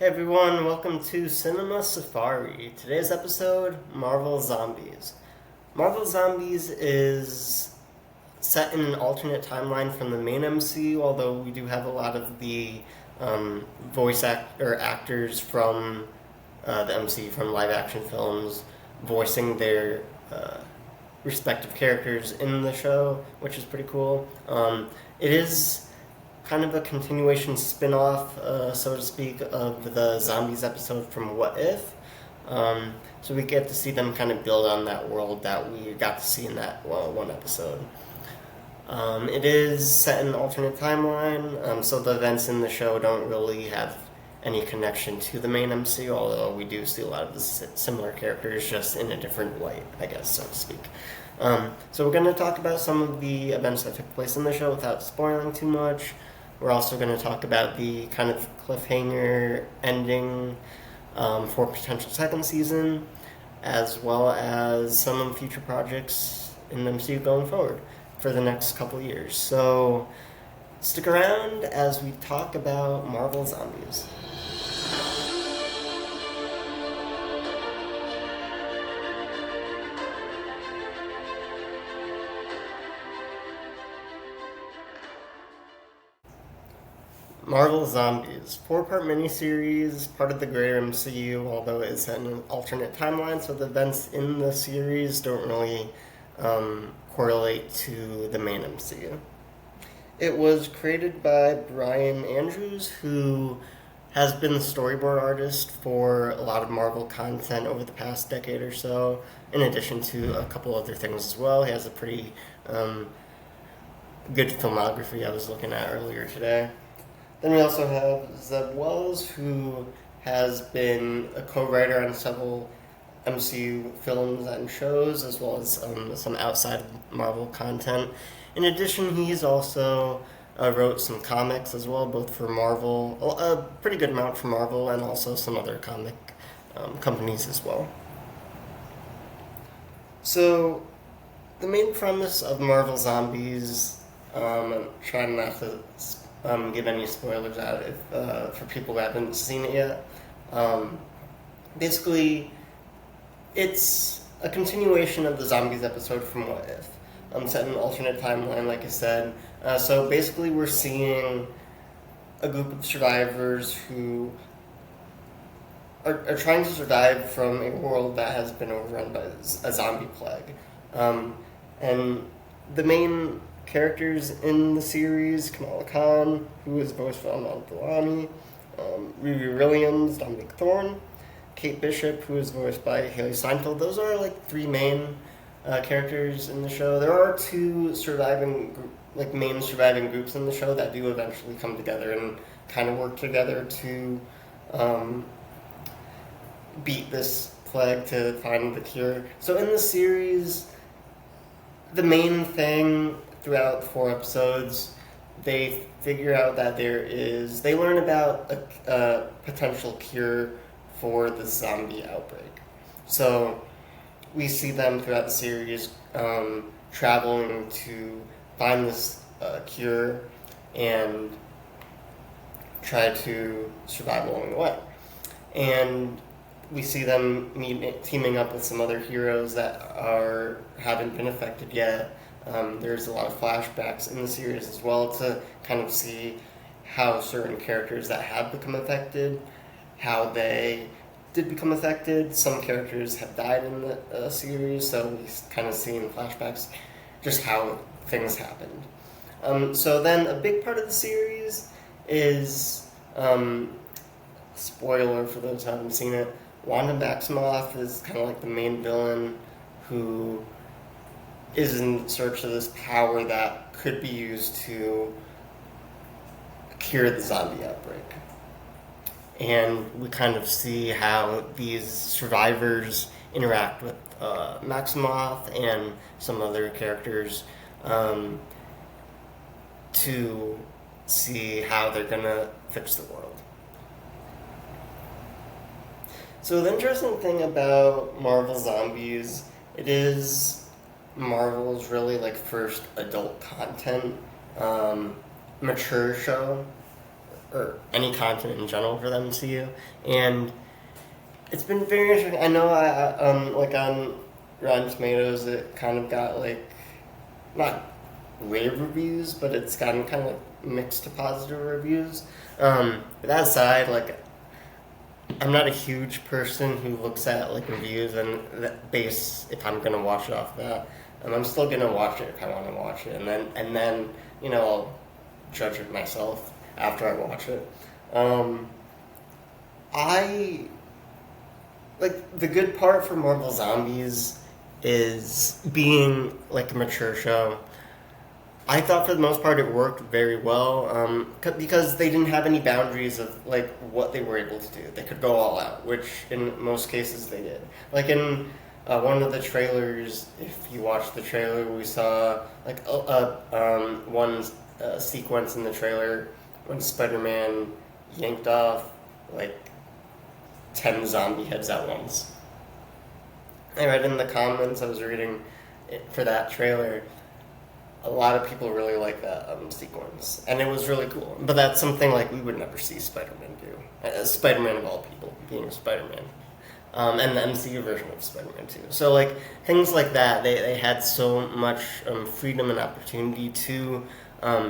Hey everyone, welcome to Cinema Safari. Today's episode, Marvel Zombies. Marvel Zombies is set in an alternate timeline from the main MCU, although we do have a lot of the actors from the MCU from live action films voicing their respective characters in the show, which is pretty cool. It is kind of a continuation spin-off, so to speak, of the Zombies episode from What If. So we get to see them kind of build on that world that we got to see in that one episode. It is set in an alternate timeline, so the events in the show don't really have any connection to the main MCU, although we do see a lot of the similar characters, just in a different light, I guess, so to speak. So we're going to talk about some of the events that took place in the show without spoiling too much. We're also going to talk about the kind of cliffhanger ending for potential second season, as well as some of the future projects in the MCU going forward for the next couple of years. So stick around as we talk about Marvel Zombies. Marvel Zombies, 4-part miniseries, part of the greater MCU, although it is set in an alternate timeline, so the events in the series don't really correlate to the main MCU. It was created by Brian Andrews, who has been the storyboard artist for a lot of Marvel content over the past decade or so, in addition to a couple other things as well. He has a pretty good filmography I was looking at earlier today. Then we also have Zeb Wells, who has been a co-writer on several MCU films and shows, as well as some outside Marvel content. In addition, he's also wrote some comics as well, both for Marvel, a pretty good amount for Marvel, and also some other comic companies as well. So, the main premise of Marvel Zombies, I'm trying not to give any spoilers out for people who haven't seen it yet. Basically, it's a continuation of the Zombies episode from What If. Set in an alternate timeline, like I said. So basically, we're seeing a group of survivors who are trying to survive from a world that has been overrun by a zombie plague. And the main characters in the series, Kamala Khan, who is voiced by Amal Delani, Riri Williams, Dominic Thorne, Kate Bishop, who is voiced by Haley Steinfeld. Those are like three main characters in the show. There are two main surviving groups in the show that do eventually come together and kind of work together to beat this plague, to find the cure. So in the series, the main thing throughout 4 episodes, they figure out that they learn about a potential cure for the zombie outbreak. So we see them throughout the series traveling to find this cure and try to survive along the way. And we see them teaming up with some other heroes that haven't been affected yet. There's a lot of flashbacks in the series as well to kind of see how certain characters that have become affected, how they did become affected. Some characters have died in the series, so we kind of see in flashbacks just how things happened. So then a big part of the series is, spoiler for those who haven't seen it, Wanda Maximoff is kind of like the main villain who is in search of this power that could be used to cure the zombie outbreak. And we kind of see how these survivors interact with Maximoff and some other characters to see how they're going to fix the world. So the interesting thing about Marvel Zombies, it is Marvel's really first adult content mature show or any content in general for the MCU, and it's been very interesting. I know like on Rotten Tomatoes, it kind of got like not rave reviews, but it's gotten kind of mixed to positive reviews. But that aside, like I'm not a huge person who looks at like reviews and base if I'm gonna watch it off that. I'm still gonna watch it if I want to watch it, and then I'll judge it myself after I watch it. I like the good part for Marvel Zombies is being like a mature show. I thought for the most part it worked very well because they didn't have any boundaries of like what they were able to do. They could go all out, which in most cases they did. Like in one of the trailers, if you watch the trailer, we saw like one sequence in the trailer when Spider-Man yanked off like 10 zombie heads at once. I read in the comments I was reading for that trailer, a lot of people really like that sequence, and it was really cool. But that's something like we would never see Spider-Man do. Spider-Man of all people, being Spider-Man. And the MCU version of Spider-Man too. So like things like that, they had so much freedom and opportunity to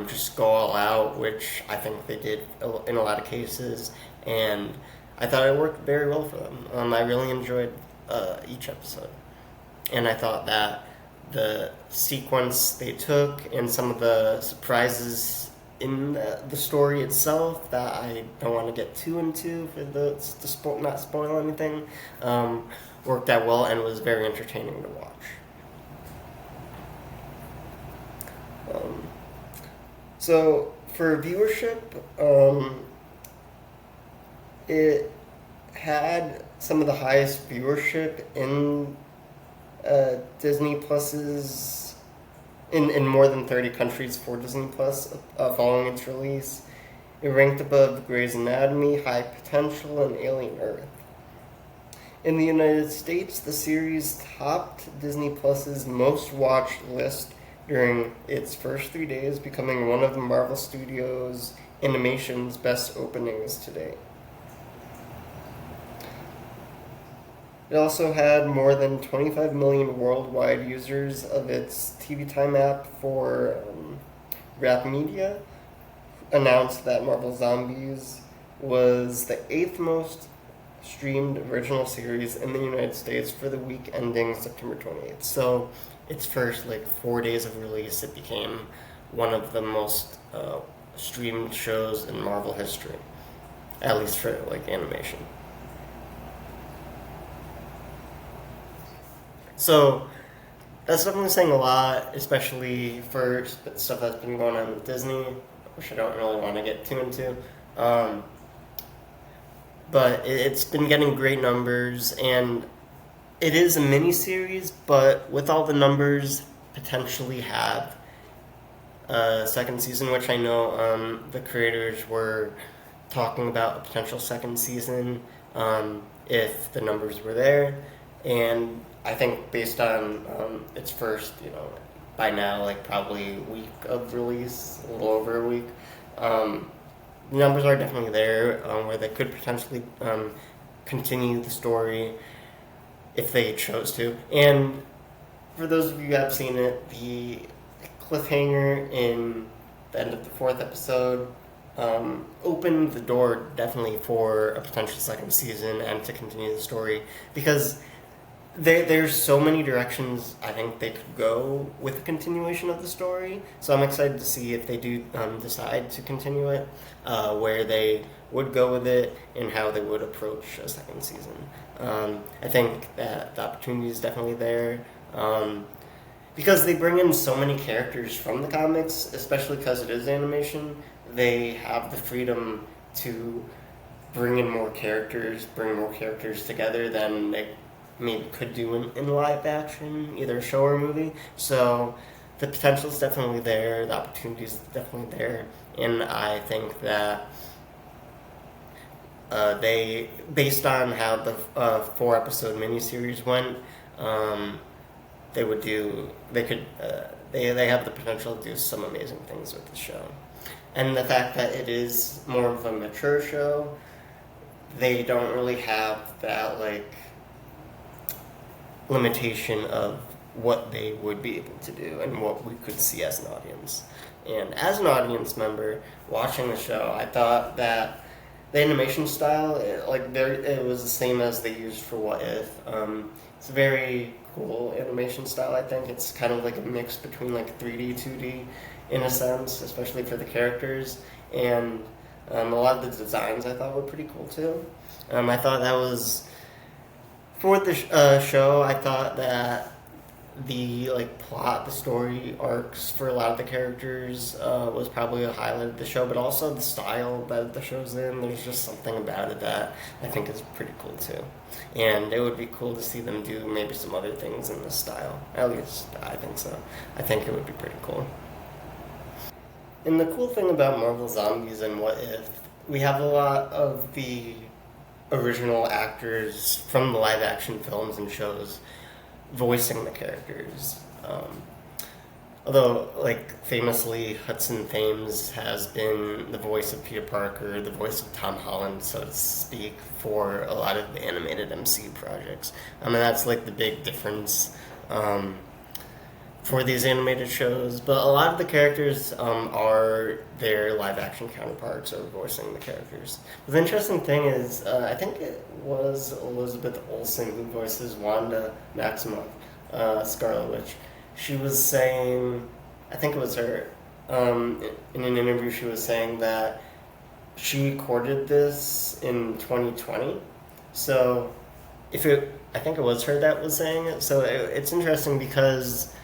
just go all out, which I think they did in a lot of cases, and I thought it worked very well for them. I really enjoyed each episode, and I thought that the sequence they took and some of the surprises in the story itself that I don't want to get too into for not spoil anything, worked out well and was very entertaining to watch. So for viewership, it had some of the highest viewership in Disney Plus's in more than 30 countries for Disney Plus following its release. It ranked above Grey's Anatomy, High Potential, and Alien Earth. In the United States, the series topped Disney Plus's most watched list during its first 3 days, becoming one of Marvel Studios' Animation's best openings to date. It also had more than 25 million worldwide users of its TV Time app for Wrap Media, announced that Marvel Zombies was the 8th most streamed original series in the United States for the week ending September 28th. So its first 4 days of release, it became one of the most streamed shows in Marvel history, at least for animation. So that's definitely saying a lot, especially for stuff that's been going on with Disney, which I don't really want to get too into. But it's been getting great numbers, and it is a mini-series, but with all the numbers, potentially have a second season, which I know the creators were talking about a potential second season if the numbers were there. And I think based on its first, by now, probably week of release, a little over a week, the numbers are definitely there where they could potentially continue the story if they chose to. And for those of you who have seen it, the cliffhanger in the end of the 4th episode opened the door definitely for a potential second season and to continue the story, because there's so many directions I think they could go with the continuation of the story. So I'm excited to see if they do decide to continue it, where they would go with it and how they would approach a second season. I think that the opportunity is definitely there because they bring in so many characters from the comics, especially because it is animation. They have the freedom to bring in more characters, bring more characters together than they maybe could do in live action, either a show or a movie. So the potential is definitely there, the opportunity is definitely there, and I think that they, based on how the 4-episode miniseries went, they have the potential to do some amazing things with the show. and the fact that it is more of a mature show, they don't really have that like limitation of what they would be able to do and what we could see as an audience. And as an audience member watching the show, I thought that the animation style, it was the same as they used for What If. It's a very cool animation style. I think it's kind of like a mix between like 3D, 2D, in a sense, especially for the characters. And a lot of the designs I thought were pretty cool too. I thought that was for the show. I thought that the like plot, the story arcs for a lot of the characters was probably a highlight of the show, but also the style that the show's in. There's just something about it that I think is pretty cool too, and it would be cool to see them do maybe some other things in this style. At least I think so. I think it would be pretty cool. And the cool thing about Marvel Zombies and What If, we have a lot of the original actors from the live action films and shows voicing the characters. Although, like, famously, Hudson Thames has been the voice of Peter Parker, the voice of Tom Holland, so to speak, for a lot of the animated MCU projects. And that's, like, the big difference for these animated shows. But a lot of the characters are their live-action counterparts or voicing the characters. But the interesting thing is, I think it was Elizabeth Olsen who voices Wanda Maximoff, Scarlet Witch. She was saying, I think it was her, in an interview she was saying that she recorded this in 2020. So, I think it was her that was saying it. So it's interesting because,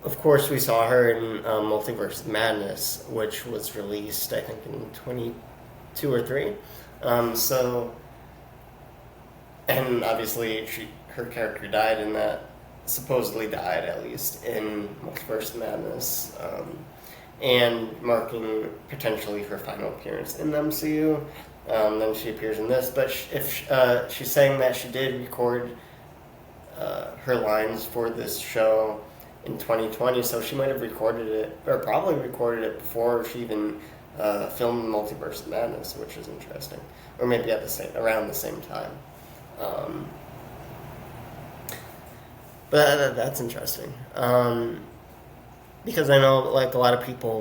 of course, we saw her in Multiverse of Madness, which was released, I think, in 22 or 3. And obviously, her character died in that, supposedly died at least, in Multiverse of Madness, and marking potentially her final appearance in the MCU. Then she appears in this, but if she's saying that she did record her lines for this show in 2020, so she might have recorded it, or probably recorded it before she even filmed Multiverse of Madness, which is interesting, or maybe around the same time. But that's interesting, because I know like a lot of people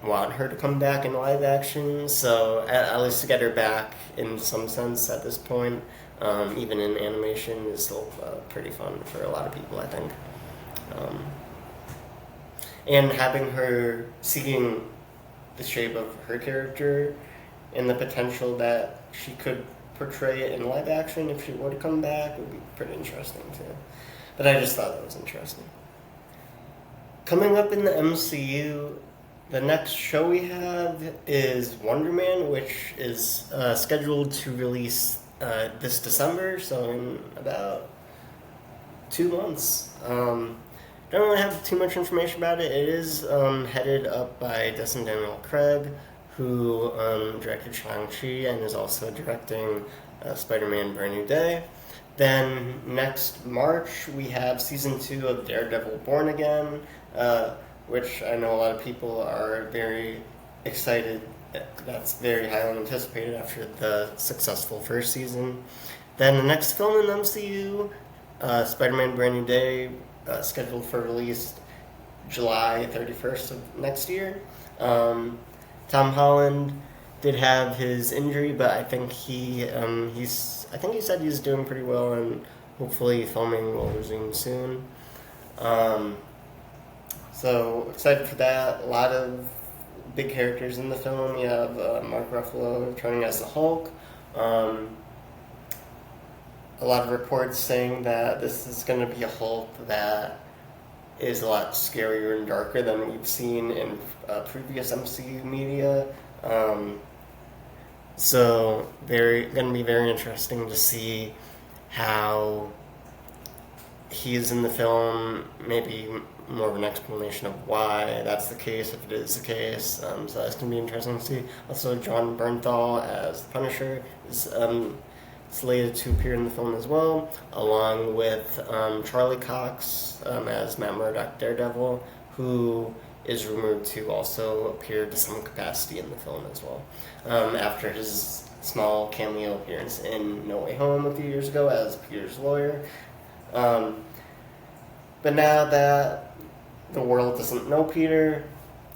want her to come back in live action, so at least to get her back in some sense at this point, even in animation, is still pretty fun for a lot of people, I think. And having her, seeing the shape of her character and the potential that she could portray it in live action if she were to come back would be pretty interesting too. But I just thought that was interesting. Coming up in the MCU, the next show we have is Wonder Man, which is scheduled to release this December, so in about 2 months. Don't really have too much information about it. It is headed up by Destin Daniel Craig, who directed Shang-Chi and is also directing Spider-Man Brand New Day. Then next March, we have Season 2 of Daredevil Born Again, which I know a lot of people are very excited. That's very highly anticipated after the successful first season. Then the next film in the MCU, Spider-Man Brand New Day, scheduled for release July 31st of next year. Tom Holland did have his injury, but I think he said he's doing pretty well, and hopefully filming will resume soon. So excited for that. A lot of big characters in the film. You have Mark Ruffalo returning as the Hulk. A lot of reports saying that this is going to be a Hulk that is a lot scarier and darker than we've seen in previous MCU media. So going to be very interesting to see how he is in the film, maybe more of an explanation of why that's the case, if it is the case. So that's going to be interesting to see. Also, John Bernthal as the Punisher is slated to appear in the film as well, along with Charlie Cox as Matt Murdock Daredevil, who is rumored to also appear to some capacity in the film as well. After his small cameo appearance in No Way Home a few years ago as Peter's lawyer. But now that the world doesn't know Peter,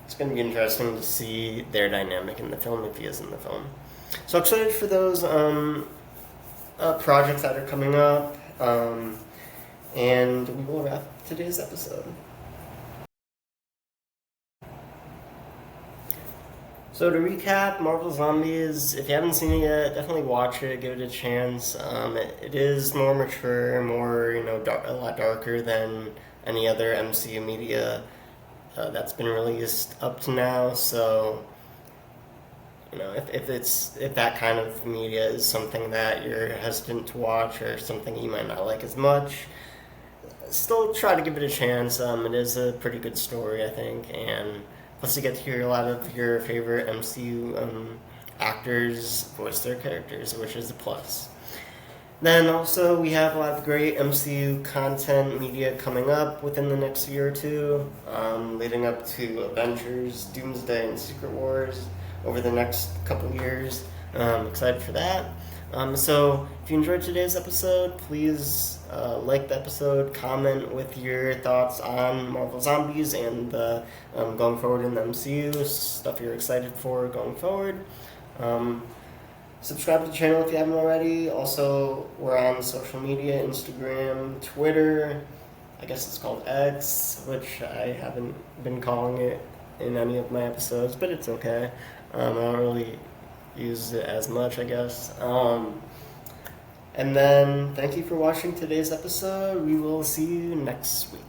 it's going to be interesting to see their dynamic in the film if he is in the film. So excited for those projects that are coming up. And we will wrap today's episode. So to recap, Marvel Zombies, if you haven't seen it yet, definitely watch it, give it a chance. It is more mature, more, a lot darker than any other MCU media that's been released up to now. So, if that kind of media is something that you're hesitant to watch or something you might not like as much, still try to give it a chance. It is a pretty good story, I think, and plus you get to hear a lot of your favorite MCU actors voice their characters, which is a plus. Then also we have a lot of great MCU content media coming up within the next year or two, leading up to Avengers, Doomsday, and Secret Wars over the next couple years. Excited for that. So if you enjoyed today's episode, please like the episode, comment with your thoughts on Marvel Zombies and going forward in the MCU, stuff you're excited for going forward. Subscribe to the channel if you haven't already. Also, we're on social media, Instagram, Twitter. I guess it's called X, which I haven't been calling it in any of my episodes, but it's okay. I don't really use it as much, I guess. And then, thank you for watching today's episode. We will see you next week.